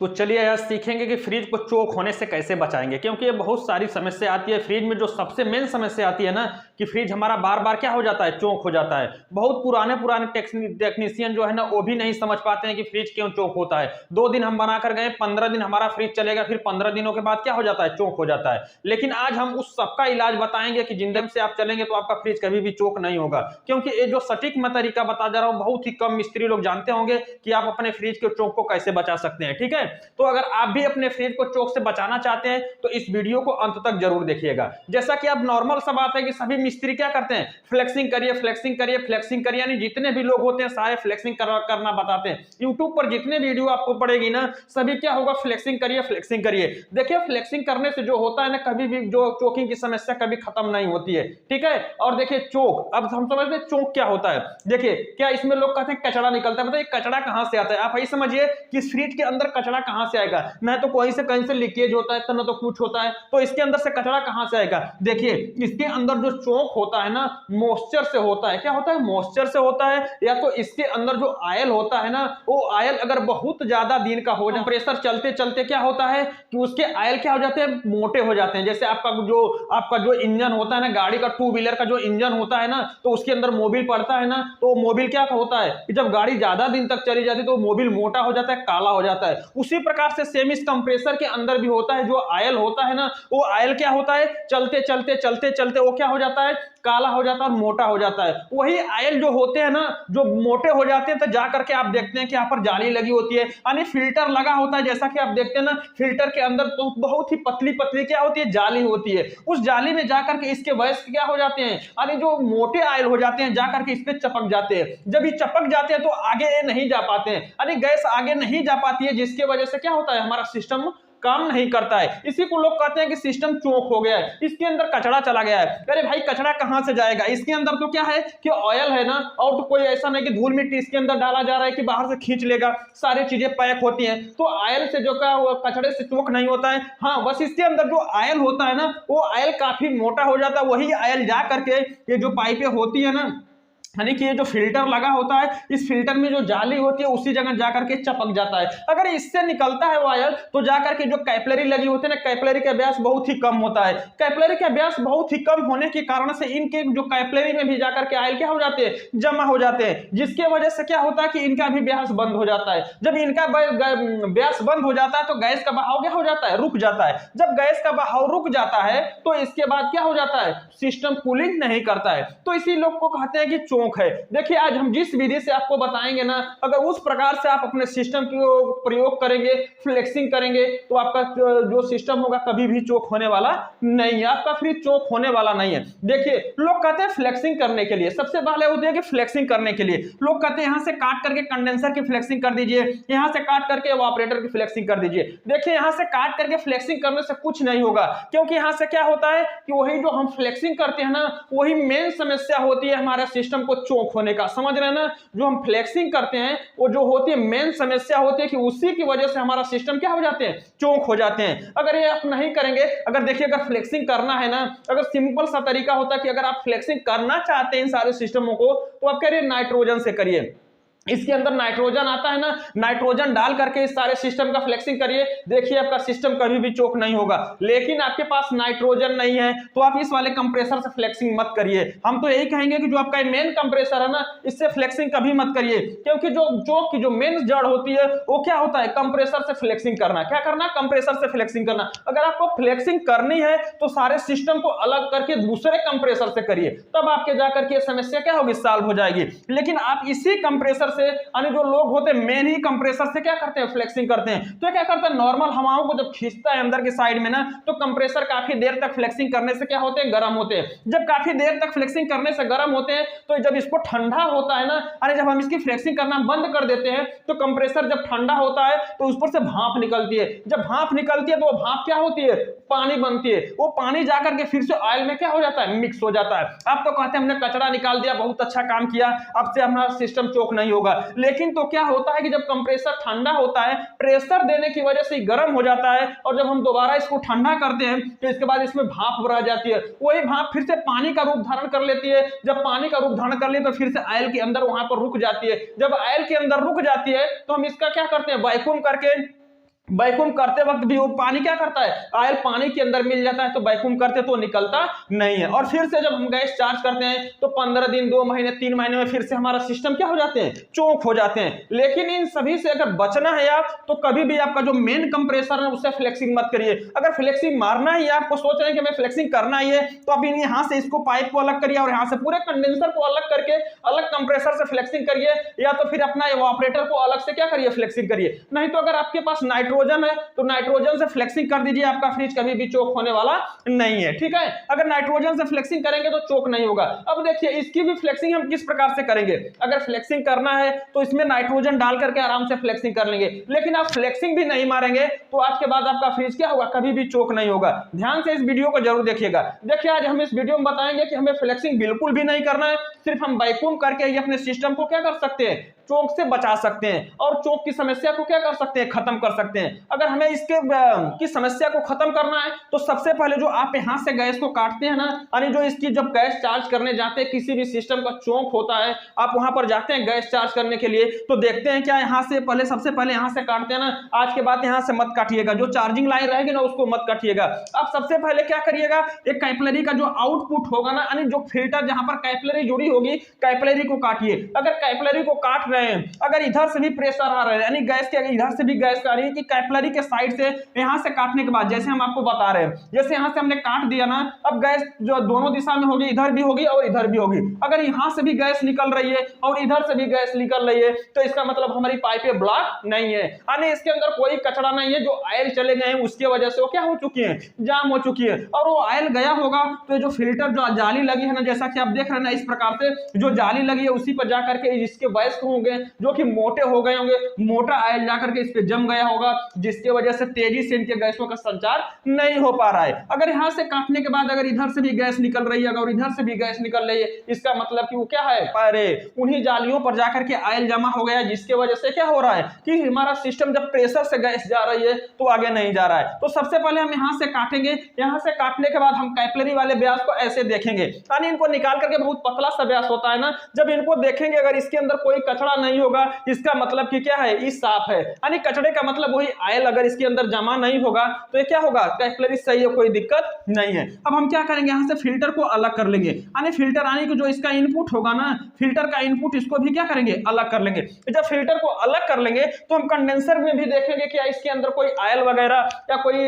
तो चलिए आज सीखेंगे कि फ्रिज को चोक होने से कैसे बचाएंगे, क्योंकि ये बहुत सारी समस्या आती है फ्रिज में। जो सबसे मेन समस्या आती है ना कि फ्रिज हमारा बार बार क्या हो जाता है, चोक हो जाता है। बहुत पुराने टेक्नीशियन जो है ना वो भी नहीं समझ पाते हैं कि फ्रिज क्यों चोक होता है। 2 दिन हम बना कर गए, 15 दिन हमारा फ्रिज चलेगा, फिर 15 दिनों के बाद क्या हो जाता है, चोक हो जाता है। लेकिन आज हम उस सबका इलाज बताएंगे कि जिंदगी से आप चलेंगे तो आपका फ्रिज कभी भी चोक नहीं होगा। क्योंकि ये जो सटीक मैं तरीका बता जा रहा हूं बहुत ही कम मिस्त्री लोग जानते होंगे कि आप अपने फ्रिज के चोक को कैसे बचा सकते हैं। ठीक है, तो अगर आप भी अपने फ्रिज को चोक से बचाना चाहते हैं तो इस वीडियो को अंत तक जरूर देखिएगा। जैसा कि अब नॉर्मल सा बात है कि सभी मिस्त्री क्या करते हैं, फ्लेक्सिंग करिए फ्लेक्सिंग करिए फ्लेक्सिंग करिए, यानी जितने भी लोग होते हैं सारे फ्लेक्सिंग करना बताते हैं। यूट्यूब पर जितने वीडियो आपको पड़ेगी ना सभी क्या होगा, फ्लेक्सिंग करिए फ्लेक्सिंग करिए। देखिए फ्लेक्सिंग करने से जो होता है ना कभी भी जो चोकिंग की समस्या कभी खत्म नहीं होती है। ठीक है, और देखिए चोक, अब हम समझते हैं चोक क्या होता है। देखिए क्या इसमें लोग कहते हैं कचरा निकलता है, बताइए कचरा कहां से आता है। आप यही समझिए कि फ्रिज के अंदर कचरा कहां से आएगा, ना तो कहीं से लीकेज होता है तो ना तो कुछ होता है, तो इसके अंदर से कचरा कहां से आएगा। देखिए इसके अंदर जो चोक होता है ना मॉइस्चर से होता है। क्या होता है, मॉइस्चर से होता है, या तो इसके अंदर जो ऑयल होता है ना वो ऑयल अगर बहुत ज्यादा दिन का हो जाए, प्रेशर चलते चलते क्या होता है कि उसके ऑयल क्या हो जाते हैं, मोटे हो जाते हैं। जैसे आपका जो इंजन होता है ना, गाड़ी का 2 व्हीलर का जो इंजन होता है ना, तो उसके अंदर मोबिल पड़ता है ना, तो मोबिल क्या होता है कि जब गाड़ी ज्यादा दिन तक चली जाती है तो मोबिल मोटा हो जाता है, काला हो जाता है। उसी प्रकार से सेम इस कंप्रेसर के अंदर भी होता है। जो ऑयल होता है ना वो ऑयल क्या होता है, चलते चलते वो क्या हो जाता है, काला हो जाता है और मोटा हो जाता है। वही ऑयल जो होते हैं ना जो मोटे हो जाते हैं तो जा करके आप देखते हैं कि यहाँ पर जाली लगी होती है, यानी फिल्टर लगा होता है। जैसा कि आप देखते हैं ना फिल्टर के अंदर तो बहुत ही पतली पतली क्या होती है, जाली होती है। उस जाली में जाकर के इसके वयस्क क्या हो जाते हैं, यानी जो मोटे ऑयल हो जाते हैं जाकर के इसमें चपक जाते हैं। जब ये चपक जाते हैं तो आगे नहीं जा पाते हैं, यानी गैस आगे नहीं जा पाती है, जिसकी वजह से क्या होता है हमारा सिस्टम काम नहीं करता है। इसी को लोग कहते हैं कि सिस्टम चोक हो गया है, इसके अंदर कचरा चला गया है। अरे भाई कचरा कहां से जाएगा, इसके अंदर तो क्या है कि ऑयल है ना, और तो कोई ऐसा नहीं कि धूल मिट्टी इसके अंदर डाला जा रहा है कि बाहर से खींच लेगा, सारी चीजें पैक होती हैं। तो ऑयल से जो का कचरे से चोक नहीं होता है। हाँ बस इसके अंदर जो ऑयल होता है ना वो ऑयल काफी मोटा हो जाता है। वही ऑयल जा करके ये जो पाइपें होती है ना, यानी कि ये जो फिल्टर लगा होता है इस फिल्टर में जो जाली होती है उसी जगह जाकर के चपक जाता है। अगर इससे निकलता है ऑयल तो जाकर के जो कैपिलरी लगी होती है ना, कैपिलरी का व्यास बहुत ही कम होता है। कैपिलरी का व्यास बहुत ही कम होने के कारण से इनके जो कैपिलरी में भी जाकर के ऑयल क्या हो जाते हैं, जमा हो जाते हैं, जिसके वजह से क्या होता है कि इनका भी व्यास बंद हो जाता है। जब इनका व्यास बंद हो जाता है तो गैस का बहाव क्या हो जाता है, रुक जाता है। जब गैस का बहाव रुक जाता है तो इसके बाद क्या हो जाता है, सिस्टम कूलिंग नहीं करता है। तो इसी लोग को कहते हैं कि चोक है। देखिए आज हम जिस विधि से आपको बताएंगे ना, अगर उस प्रकार से आप अपने सिस्टम को प्रयोग करेंगे, फ्लेक्सिंग करेंगे, तो आपका जो सिस्टम होगा कभी भी चोक होने वाला नहीं है, आपका फ्रिज चोक होने वाला नहीं है। देखिए लोग कहते हैं फ्लेक्सिंग करने के लिए, सबसे पहले होती है कि फ्लेक्सिंग करने के लिए लोग कहते हैं यहां से काट करके कंडेंसर की फ्लेक्सिंग कर दीजिए, यहां से काट करके इवापोरेटर की फ्लेक्सिंग कर दीजिए। देखिए यहां से काट करके फ्लेक्सिंग करने से कुछ नहीं होगा, क्योंकि यहां से क्या होता है कि वही जो हम फ्लेक्सिंग करते हैं ना वही मेन समस्या होती है हमारे सिस्टम को चोक होने का। समझ रहे हैं ना, जो हम फ्लेक्सिंग करते हैं वो जो होती है मेन समस्या होती है कि उसी की वजह से हमारा सिस्टम क्या हो जाते हैं, चोक हो जाते हैं। अगर ये आप नहीं करेंगे, अगर देखिए अगर फ्लेक्सिंग करना है ना, अगर सिंपल सा तरीका होता है कि अगर आप फ्लेक्सिंग करना चाहते हैं इन सारे सिस्टमों को तो आप करिए नाइट्रोजन से करिए। इसके अंदर नाइट्रोजन आता है ना, नाइट्रोजन डाल करके इस सारे सिस्टम का फ्लेक्सिंग करिए, देखिए आपका सिस्टम कभी भी चोक नहीं होगा। लेकिन आपके पास नाइट्रोजन नहीं है तो आप इस वाले कंप्रेसर से फ्लेक्सिंग मत करिए। हम तो यही कहेंगे कि जो आपका मेन कंप्रेसर है ना इससे फ्लेक्सिंग कभी मत करिए, क्योंकि जो चोक की जो मेन जड़ होती है वो क्या होता है, कंप्रेसर से फ्लेक्सिंग करना। क्या करना, कंप्रेसर से फ्लेक्सिंग करना। अगर आपको फ्लेक्सिंग करनी है तो सारे सिस्टम को अलग करके दूसरे कंप्रेसर से करिए, तब आपके जाकर के समस्या क्या होगी, सॉल्व हो जाएगी। लेकिन आप इसी कंप्रेसर से, यानी जो लोग होते हैं मेन ही कंप्रेसर से क्या करते हैं, फ्लेक्सिंग करते हैं। तो क्या करता है, नॉर्मल हवाओं को जब खींचता है अंदर के साइड में ना तो कंप्रेसर काफी देर तक फ्लेक्सिंग करने से क्या होते हैं, गर्म होते हैं। जब काफी देर तक फ्लेक्सिंग करने से गर्म होते हैं तो जब इसको ठंडा होता है ना, यानी जब हम इसकी फ्लेक्सिंग करना बंद कर देते हैं तो कंप्रेसर जब ठंडा होता है तो उस पर से भाप निकलती है। जब भाप निकलती है तो वो भाप क्या होती है, पानी बनती है। वो पानी जाकर के फिर से ऑयल में क्या हो जाता है, मिक्स हो जाता है। आप तो कहते हैं हमने कचरा निकाल दिया, बहुत अच्छा काम किया, अब से हमारा सिस्टम चोक नहीं होगा। लेकिन तो क्या होता है कि जब कंप्रेसर ठंडा होता है, प्रेशर देने की वजह से गर्म हो जाता है, और जब हम दोबारा इसको ठंडा करते हैं तो इसके बाद इसमें भाप भरा जाती है। वही भाप फिर से पानी का रूप धारण कर लेती है। जब पानी का रूप धारण कर ले तो फिर से ऑयल के अंदर वहां पर रुक जाती है। जब ऑयल के अंदर रुक जाती है तो हम इसका क्या करते हैं, वैक्यूम करके वैक्यूम करते वक्त भी वो पानी क्या करता है, ऑयल पानी के अंदर मिल जाता है, तो वैक्यूम करते तो निकलता नहीं है। और फिर से जब हम गैस चार्ज करते हैं तो 15 दिन, 2 महीने, 3 महीने में फिर से हमारा सिस्टम क्या हो जाते हैं, चोक हो जाते हैं। लेकिन इन सभी से अगर बचना है आप, तो कभी भी आपका जो मेन कंप्रेसर है उससे फ्लेक्सिंग मत करिए। अगर फ्लेक्सिंग मारना ही आपको सोच रहे हैं कि हमें फ्लेक्सिंग करना ही है, तो अभी यहाँ से इसको पाइप को अलग करिए और यहाँ से पूरे कंडेंसर को अलग करके अलग कंप्रेसर से फ्लेक्सिंग करिए, या तो फिर अपना इवापोरेटर को अलग से क्या करिए, फ्लेक्सिंग करिए। नहीं तो अगर आपके पास नाइट्रोजन है तो नाइट्रोजन से फ्लेक्सिंग कर दीजिए, आपका फ्रिज कभी भी चोक होने वाला नहीं है। ठीक है, अगर नाइट्रोजन से फ्लेक्सिंग करेंगे तो चोक नहीं होगा। अब देखिए इसकी भी फ्लेक्सिंग हम किस प्रकार से करेंगे। अगर फ्लेक्सिंग करना है तो इसमें नाइट्रोजन डाल करके आराम से फ्लेक्सिंग कर लेंगे, लेकिन आप फ्लेक्सिंग भी नहीं मारेंगे तो आज के बाद आपका फ्रिज क्या होगा, कभी भी चोक नहीं होगा। ध्यान से इस वीडियो को जरूर देखिएगा। देखिए आज हम इस वीडियो में बताएंगे कि हमें फ्लेक्सिंग बिल्कुल भी नहीं करना है, सिर्फ हम वैक्यूम करके ही अपने सिस्टम को क्या कर सकते हैं, चोक से बचा सकते हैं और चोक की समस्या को क्या कर सकते हैं, खत्म कर सकते हैं। अगर हमें इसके की समस्या को खत्म करना है तो सबसे पहले जो आप यहां से गैस को काटते हैं ना, यानी जो इसकी जब गैस चार्ज करने जाते हैं, किसी भी सिस्टम का चोक होता है, आप वहां पर जाते हैं गैस चार्ज करने के लिए, तो देखते हैं क्या यहां से पहले, सबसे पहले यहां से काटते हैं ना। आज के बाद यहां से मत काटिएगा, जो चार्जिंग लाइन रहेगी ना उसको मत काटिएगा। आप सबसे पहले क्या करिएगा, एक कैपिलरी का जो आउटपुट होगा ना, यानी जो फिल्टर जहां पर कैपिलरी जुड़ी होगी, कैपिलरी को काटिए। अगर कैपिलरी को काट रहे हैं, अगर इधर से भी प्रेशर आ रहा है, यानी गैस के इधर से भी गैस आ रही है, कि कैपिलरी के साइड से यहां से काटने के बाद, जैसे हम आपको बता रहे हैं, जैसे यहां से हमने काट दिया ना, अब गैस जो दोनों दिशा में होगी, इधर भी होगी और इधर भी होगी। अगर यहां से भी गैस निकल रही है और इधर से भी गैस निकल रही है, तो इसका मतलब हमारी पाइपें ब्लॉक नहीं है, यानी इसके अंदर कोई कचरा नहीं है। जो ऑयल चले गए हैं उसकी वजह से वो क्या हो चुकी है, जाम हो चुकी है। और वो ऑयल गया होगा तो जो फिल्टर जो जाली लगी है ना, जैसा कि आप देख रहे हैं ना, इस प्रकार से जो जाली लगी है उसी पर जाकर के इसके वयस्क होंगे जो कि मोटे हो गए होंगे, मोटा ऑयल जाकर के इस पे जम गया होगा, जिसकी वजह से तेजी से इनके गैसों का संचार नहीं हो पा रहा है। अगर यहां से काटने के बाद अगर इधर से भी गैस निकल रही है और इधर से भी गैस निकल रही है, इसका मतलब कि वो क्या है, अरे उन्हीं जालियों पर जाकर के ऑयल जमा हो गया, जिसकी वजह से क्या हो रहा है कि हमारा सिस्टम जब प्रेशर से गैस जा रही है तो आगे नहीं जा रहा है। तो सबसे पहले हम यहां से काटेंगे, यहां से काटने के बाद हम कैपिलरी वाले व्यास को ऐसे देखेंगे, यानी इनको निकाल करके, बहुत पतला सा व्यास होता है ना, जब इनको देखेंगे अगर इसके अंदर कोई कचरा नहीं होगा, इसका मतलब कि क्या है, ये साफ है। यानी कचरे का मतलब वही ऑयल अगर इसके अंदर जमा नहीं होगा तो ये क्या होगा, कैपिलरी सही है, कोई दिक्कत नहीं है। अब हम क्या करेंगे, यहां से फिल्टर को अलग कर लेंगे, यानी फिल्टर आने की जो इसका इनपुट होगा ना, फिल्टर का इनपुट, इसको भी क्या करेंगे, अलग कर लेंगे। जब फिल्टर को अलग कर लेंगे तो हम कंडेंसर में भी देखेंगे कि इसके अंदर कोई ऑयल वगैरह या कोई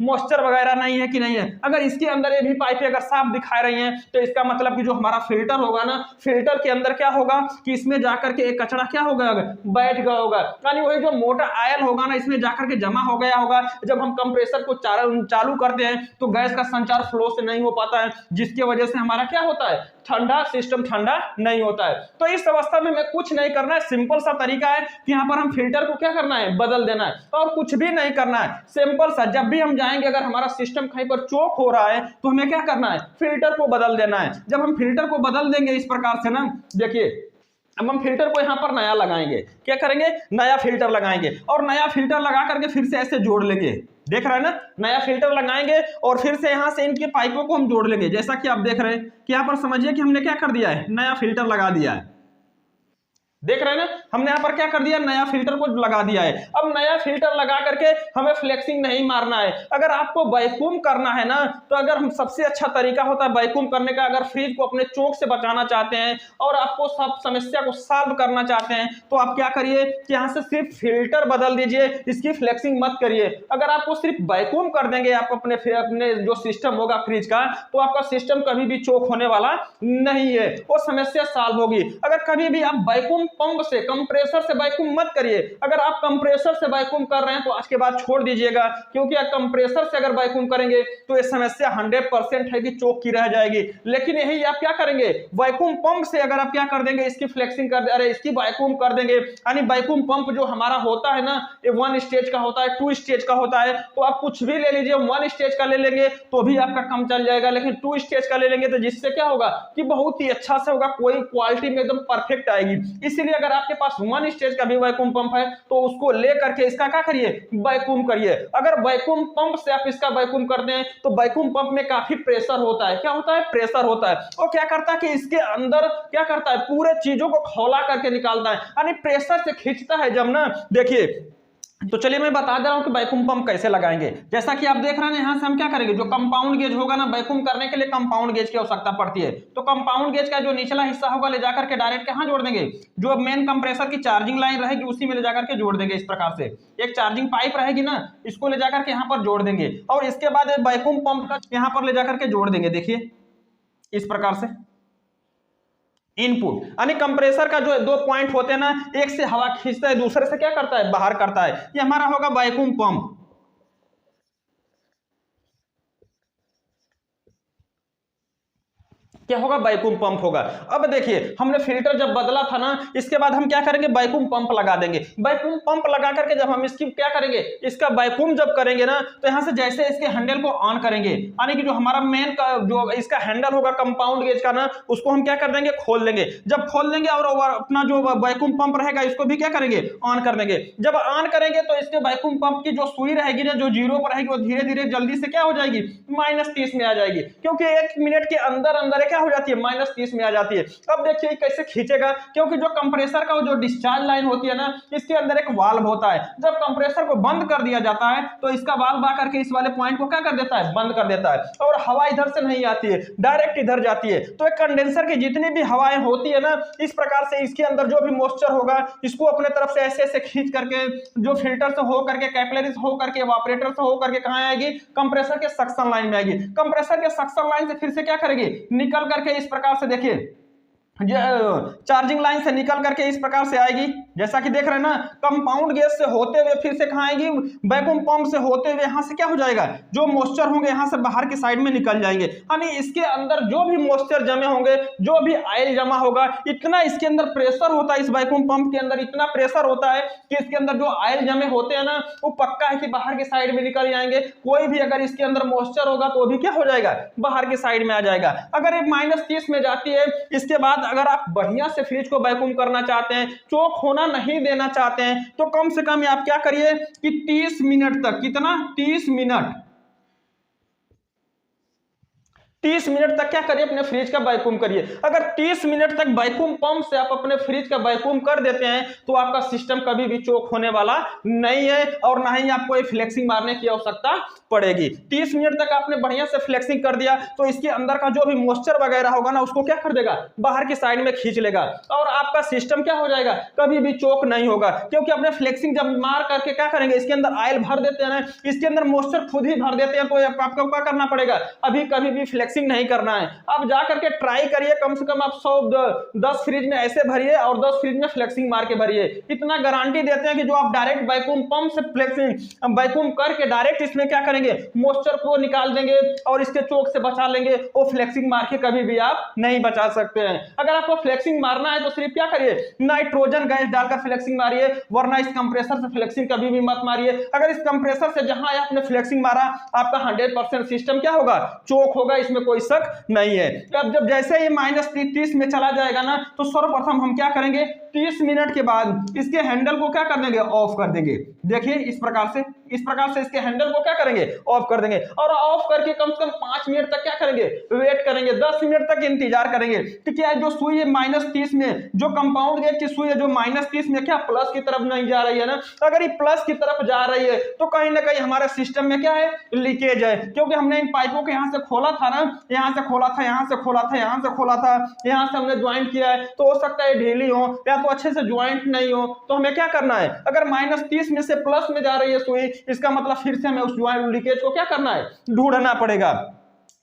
मॉइस्चर वगैरह नहीं है कि नहीं है। अगर इसके अंदर ये भी पाइपें अगर साफ दिखा रही हैं तो इसका मतलब कि जो हमारा फिल्टर होगा ना, फिल्टर के अंदर क्या होगा कि इसमें जाकर के एक कचरा क्या होगा, बैठ गया होगा, यानी वही जो मोटा ऑयल होगा ना, इसमें जाकर के जमा हो गया होगा। जब हम कंप्रेसर को चालू करते हैं तो गैस का संचार फ्लो से नहीं हो पाता है, जिसकी वजह से हमारा क्या होता है, ठंडा सिस्टम ठंडा नहीं होता है। तो इस अवस्था में हमें कुछ नहीं करना है, सिंपल सा तरीका है कि यहां पर हम फिल्टर को क्या करना है, बदल देना है, और कुछ भी नहीं करना है, सिंपल सा। जब भी हम जाएंगे, अगर हमारा सिस्टम कहीं पर चोक हो रहा है तो हमें क्या करना है, फिल्टर को बदल देना है। जब हम फिल्टर को बदल देंगे इस प्रकार से ना, देखिए अब हम फिल्टर को यहां पर नया लगाएंगे, क्या करेंगे, नया फिल्टर लगाएंगे, और नया फिल्टर लगा करके फिर से ऐसे जोड़ लेंगे, देख रहे हैं ना, नया फिल्टर लगाएंगे और फिर से यहां से इनकी पाइपों को हम जोड़ लेंगे। जैसा कि आप देख रहे हैं कि यहां पर समझिए कि हमने क्या कर दिया है, नया फिल्टर लगा दिया है, देख रहे हैं ना, हमने यहां पर क्या कर दिया, नया फिल्टर को लगा दिया है। अब नया फिल्टर लगा करके हमें फ्लेक्सिंग नहीं मारना है। अगर आपको वैक्यूम करना है ना, तो अगर हम सबसे अच्छा तरीका होता है वैक्यूम करने का, अगर फ्रिज को अपने चोक से बचाना चाहते हैं और आपको सब समस्या को सॉल्व करना चाहते हैं, तो आप क्या करिए कि यहां से सिर्फ फिल्टर बदल दीजिए, इसकी फ्लेक्सिंग मत करिए। अगर आपको सिर्फ वैक्यूम कर देंगे आप अपने जो सिस्टम होगा फ्रिज का, तो आपका सिस्टम कभी भी चोक होने वाला नहीं है, वो समस्या सॉल्व होगी। अगर कभी भी आप वैक्यूम पंप से, कंप्रेसर से वैक्यूम मत करिए। अगर आप कंप्रेसर से वैक्यूम कर रहे हैं तो आज के बाद छोड़ दीजिएगा, क्योंकि कंप्रेसर से अगर वैक्यूम करेंगे तो ये समस्या 100% है कि चोक की रह जाएगी। लेकिन यही आप क्या करेंगे, वैक्यूम पंप से अगर आप क्या कर देंगे, इसकी फ्लेक्सिंग कर, अरे इसकी वैक्यूम कर देंगे, यानी वैक्यूम पंप जो हमारा होता है ना, ये 1 स्टेज का होता है, 2 स्टेज का होता है। तो आप कुछ भी ले लीजिए, 1 स्टेज का ले लेंगे तो भी आपका काम चल जाएगा, लेकिन 2 स्टेज का ले लेंगे तो जिससे क्या होगा कि बहुत ही अच्छा से होगा, कोई क्वालिटी में एकदम परफेक्ट आएगी। इसलिए अगर आपके पास 1 स्टेज का भी वैक्यूम पंप है तो उसको ले करके इसका क्या करिए, वैक्यूम करिए। अगर वैक्यूम पंप से आप इसका वैक्यूम करते हैं तो वैक्यूम पंप में काफी प्रेशर होता है, क्या होता है, प्रेशर होता है। वो क्या करता है कि इसके अंदर क्या करता है, पूरे चीजों को खौला करके निकालता है, यानी प्रेशर से खींचता है जब ना, देखिए तो चलिए मैं बता दे रहा हूं कि वैक्यूम पंप कैसे लगाएंगे। जैसा कि आप देख रहे हैं यहां से हम क्या करेंगे, जो कंपाउंड गेज होगा ना, वैक्यूम करने के लिए कंपाउंड गेज की आवश्यकता पड़ती है। तो कंपाउंड गेज का जो निचला हिस्सा होगा ले जाकर के डायरेक्ट कहां जोड़ देंगे, जो मेन कंप्रेसर की चार्जिंग लाइन रहेगी उसी में ले जाकर के जोड़ देंगे। इस प्रकार से एक चार्जिंग पाइप रहेगी ना, इसको ले जाकर के यहाँ पर जोड़ देंगे और इसके बाद वैक्यूम पंप का यहाँ पर ले जाकर के जोड़ देंगे। देखिए इस प्रकार से इनपुट यानी कंप्रेसर का जो दो पॉइंट होते हैं ना, एक से हवा खींचता है, दूसरे से क्या करता है, बाहर करता है। ये हमारा होगा वैक्यूम पंप। क्या होगा, वैक्यूम पंप होगा। अब देखिए हमने फिल्टर जब बदला था ना, इसके बाद हम क्या करेंगे, वैक्यूम पंप लगा देंगे। वैक्यूम पंप लगा करके जब हम इसकी क्या करेंगे, इसका वैक्यूम जब करेंगे ना, तो यहां से जैसे इसके हैंडल को ऑन करेंगे, यानी कि जो हमारा मेन का जो इसका हैंडल होगा कंपाउंड गेज का ना, उसको हम क्या कर देंगे, खोल देंगे। जब खोल देंगे और अपना जो वैक्यूम पंप रहेगा इसको भी क्या करेंगे, ऑन कर देंगे। जब ऑन करेंगे तो इसके वैक्यूम पंप की जो सुई रहेगी ना, जो जीरो पर रहेगी, वो धीरे धीरे जल्दी से क्या हो जाएगी, -30 में आ जाएगी, क्योंकि 1 मिनट के अंदर अंदर क्या हो जाती है, -30 में आ जाती है। अब देखिए कैसे खींचेगा, क्योंकि जो कंप्रेसर का जो डिस्चार्ज लाइन होती है ना, इसके अंदर एक वाल्व होता है। जब कंप्रेसर को बंद कर दिया जाता है तो इसका वाल्व आकर के इस वाले पॉइंट को क्या कर देता है, बंद कर देता है, और हवा इधर से नहीं आती है, डायरेक्ट इधर जाती है। तो एक कंडेंसर की जितनी भी हवाएं होती है ना, इस प्रकार से इसके अंदर जो भी मॉइस्चर होगा, इसको अपने तरफ से ऐसे ऐसे खींच करके जो फिल्टर से हो करके, कैपिलरीज हो करके, इवापोरेटर से हो करके कहां आएगी, कंप्रेसर के सक्शन लाइन में आएगी। कंप्रेसर के सक्शन लाइन से फिर से क्या करेगी, निकल करके इस प्रकार से देखिए चार्जिंग लाइन से निकल करके इस प्रकार से आएगी। जैसा कि देख रहे हैं ना, कंपाउंड गेज से होते हुए फिर से कहां आएगी, वैक्यूम पंप से होते हुए यहां से क्या हो जाएगा, जो मॉइस्चर होंगे यहां से बाहर की साइड में निकल जाएंगे। यानी इसके अंदर जो भी मॉइस्चर जमे होंगे, जो भी ऑयल जमा होगा, इतना इसके अंदर प्रेशर होता है, इस वैक्यूम पंप के अंदर इतना प्रेशर होता है कि इसके अंदर जो ऑयल जमे होते हैं ना, वो पक्का है कि बाहर की साइड में निकल जाएंगे। कोई भी अगर इसके अंदर मॉइस्चर होगा तो भी क्या हो जाएगा, बाहर की साइड में आ जाएगा। अगर ये -30 में जाती है, इसके बाद अगर आप बढ़िया से फ्रिज को वैक्यूम करना चाहते हैं, चोक होना नहीं देना चाहते हैं, तो कम से कम आप क्या करिए कि 30 मिनट तक, कितना, 30 मिनट 30 मिनट तक क्या करिए, अपने फ्रिज का वैक्यूम करिए। अगर 30 मिनट तक वैक्यूम पंप से आप अपने फ्रिज का वैक्यूम कर देते हैं तो आपका सिस्टम कभी भी चोक होने वाला नहीं है, और ना ही आपको फ्लेक्सिंग मारने की आवश्यकता पड़ेगी। 30 मिनट तक आपने बढ़िया से फ्लेक्सिंग कर दिया तो इसके अंदर का जो भी मॉइस्चर वगैरह होगा ना, उसको क्या कर देगा, बाहर की साइड में खींच लेगा, और आपका सिस्टम क्या हो जाएगा, कभी भी चोक नहीं होगा। क्योंकि अपने फ्लेक्सिंग जब मार करके क्या करेंगे, इसके अंदर ऑयल भर देते हैं ना, इसके अंदर मॉइस्चर खुद ही भर देते हैं, तो आपको क्या करना पड़ेगा, अभी कभी भी फ्लेक्सिंग नहीं करना है। अब जा करके ट्राई करिए, कम से कम आप 10 फ्रिज में ऐसे भरिए और 10 फ्रिज में फ्लेक्सिंग मार के भरिए। इतना गारंटी देते हैं कि जो आप डायरेक्ट वैक्यूम पंप से फ्लेक्सिंग वैक्यूम करके डायरेक्ट इसमें क्या करेंगे, मॉइस्चर को निकाल देंगे और इसके चोक से बचा लेंगे, वो फ्लेक्सिंग मार के कभी भी आप नहीं बचा सकते हैं। अगर आपको फ्लेक्सिंग मारना है तो सिर्फ क्या करिए, नाइट्रोजन गैस डालकर फ्लेक्सिंग मारिए, वरना इस कंप्रेसर से फ्लेक्सिंग कभी भी मत मारिए। अगर इस कंप्रेसर से जहां आपने फ्लेक्सिंग मारा, आपका 100% सिस्टम क्या होगा, चोक होगा, इसमें कोई शक नहीं है। अब जब जैसे ही -30 में चला जाएगा ना, तो सर्वप्रथम हम क्या करेंगे, 30 मिनट के बाद इसके हैंडल को क्या कर देंगे, ऑफ कर देंगे। देखिए इस प्रकार से इसके हैंडल को क्या करेंगे, ऑफ कर देंगे, और ऑफ करके कम से कम 5 मिनट तक क्या करेंगे, वेट करेंगे, 10 मिनट तक इंतजार करेंगे कि क्या जो सुई है -30 में, जो कंपाउंड गेज की सुई है, जो -30 में क्या प्लस की तरफ नहीं जा रही है ना, अगर ये प्लस की तरफ जा रही है तो कहीं ना कहीं हमारे सिस्टम में क्या है, लीकेज है। क्योंकि हमने इन पाइपों को यहां से खोला था ना, यहां से खोला था, यहां से खोला था, यहां से खोला था, यहां से हमने ज्वाइंट किया है, तो हो सकता है ढीली हो या तो अच्छे से ज्वाइंट नहीं हो। तो हमें क्या करना है, अगर -30 में से प्लस में जा रही है सुई, इसका मतलब फिर से हमें उस ज्वाइंट लीकेज को क्या करना है, ढूंढना पड़ेगा,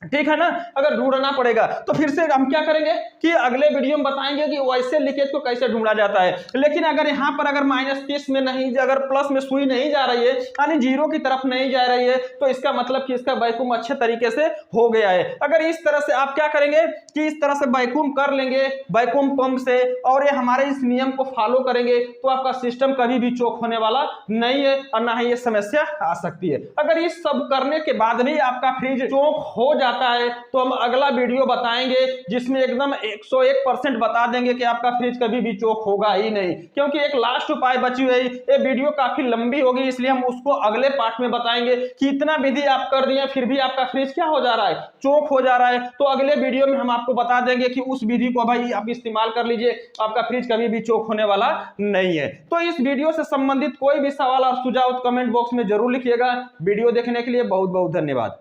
ठीक है ना। अगर ढूंढना पड़ेगा तो फिर से हम क्या करेंगे कि अगले वीडियो में बताएंगे कि वैसे लीकेज को कैसे ढूंढा जाता है। लेकिन अगर यहाँ पर अगर -30 में नहीं, अगर प्लस में सुई नहीं जा रही है, यानी जीरो की तरफ नहीं जा रही है, तो इसका मतलब कि इसका वैक्यूम अच्छे तरीके से हो गया है। अगर इस तरह से आप क्या करेंगे कि इस तरह से वैक्यूम कर लेंगे वैक्यूम पंप से, और ये हमारे इस नियम को फॉलो करेंगे, तो आपका सिस्टम कभी भी चोक होने वाला नहीं है, और ना ही ये समस्या आ सकती है। अगर इस सब करने के बाद भी आपका फ्रिज चोक हो आता है तो हम अगला वीडियो बताएंगे जिसमें एकदम 101% बता देंगे कि आपका फ्रिज कभी भी चोक होगा ही नहीं। क्योंकि एक लास्ट उपाय बची हुई, ये वीडियो काफी लंबी होगी, इसलिए हम उसको अगले पार्ट में बताएंगे कि इतना विधि आप कर दिए फिर भी आपका फ्रिज क्या हो जा रहा है, चोक हो जा रहा है। तो अगले वीडियो में हम आपको बता देंगे कि उस विधि को भाई आप इस्तेमाल कर लीजिए, आपका फ्रिज कभी भी चोक होने वाला नहीं है। तो इस वीडियो से संबंधित कोई भी सवाल और सुझाव कमेंट बॉक्स में जरूर लिखिएगा। वीडियो देखने के लिए बहुत बहुत धन्यवाद।